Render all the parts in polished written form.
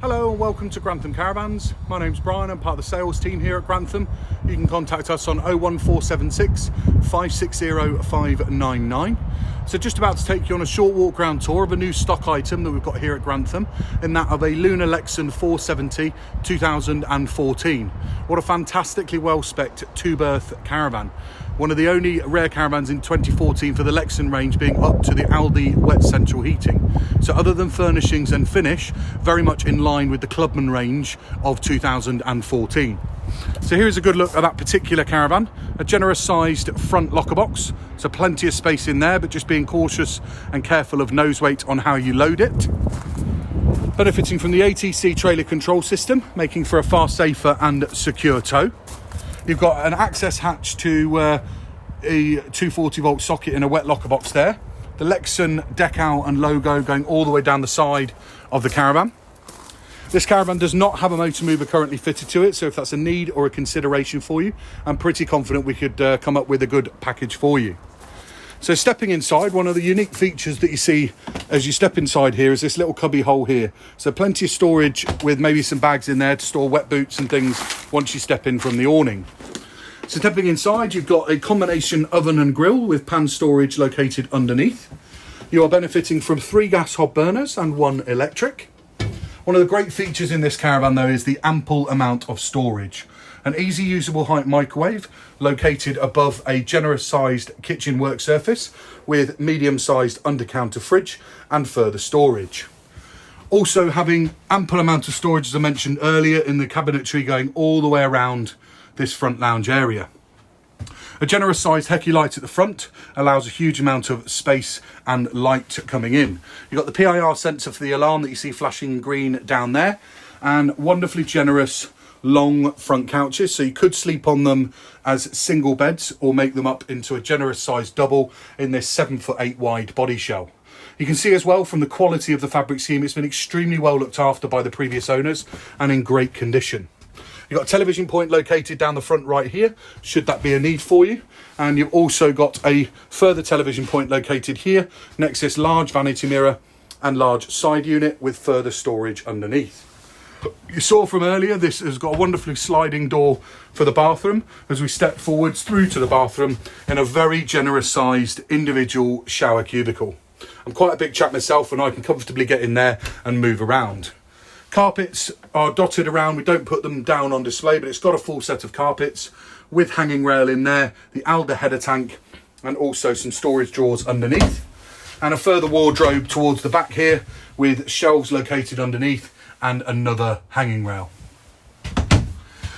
Hello and welcome to Grantham Caravans. My name's Brian, I'm part of the sales team here at Grantham. You can contact us on 01476 560 599. So just about to take you on a short walk around tour of a new stock item that we've got here at Grantham, in that of a Lunar Lexon 470 2014. What a fantastically well-spec'd two-berth caravan. One of the only rare caravans in 2014 for the Lexon range being up to the Aldi wet central heating. So other than furnishings and finish, very much in line with the Clubman range of 2014. So here's a good look at that particular caravan. A generous sized front locker box, so plenty of space in there, but just being cautious and careful of nose weight on how you load it. Benefiting from the ATC trailer control system, making for a far safer and secure tow. You've got an access hatch to a 240 volt socket in a wet locker box there. The Lexon decal and logo going all the way down the side of the caravan. This caravan does not have a motor mover currently fitted to it, so if that's a need or a consideration for you, I'm pretty confident we could come up with a good package for you. So stepping inside, one of the unique features that you see as you step inside here is this little cubby hole here. So plenty of storage with maybe some bags in there to store wet boots and things once you step in from the awning. So stepping inside, you've got a combination oven and grill with pan storage located underneath. You are benefiting from 3 gas hob burners and 1 electric. One of the great features in this caravan though is the ample amount of storage. An easy usable height microwave located above a generous sized kitchen work surface with medium sized under counter fridge and further storage. Also having ample amount of storage, as I mentioned earlier, in the cabinetry going all the way around this front lounge area. A generous sized Hecky light at the front allows a huge amount of space and light coming in. You've got the PIR sensor for the alarm that you see flashing green down there, and wonderfully generous long front couches, so you could sleep on them as single beds or make them up into a generous sized double in this 7'8" wide body shell. You can see as well from the quality of the fabric scheme, it's been extremely well looked after by the previous owners and in great condition. You've got a television point located down the front right here, should that be a need for you. And you've also got a further television point located here, next to this large vanity mirror and large side unit with further storage underneath. You saw from earlier, this has got a wonderfully sliding door for the bathroom as we step forwards through to the bathroom in a very generous sized individual shower cubicle. I'm quite a big chap myself and I can comfortably get in there and move around. Carpets are dotted around. We don't put them down on display, but it's got a full set of carpets with hanging rail in there, the Alda header tank, and also some storage drawers underneath. And a further wardrobe towards the back here with shelves located underneath and another hanging rail.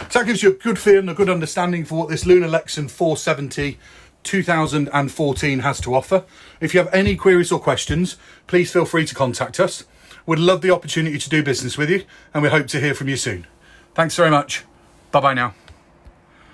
So that gives you a good feel and a good understanding for what this Lunar Lexon 470 2014 has to offer. If you have any queries or questions, please feel free to contact us. We'd love the opportunity to do business with you, and we hope to hear from you soon. Thanks very much. Bye bye now.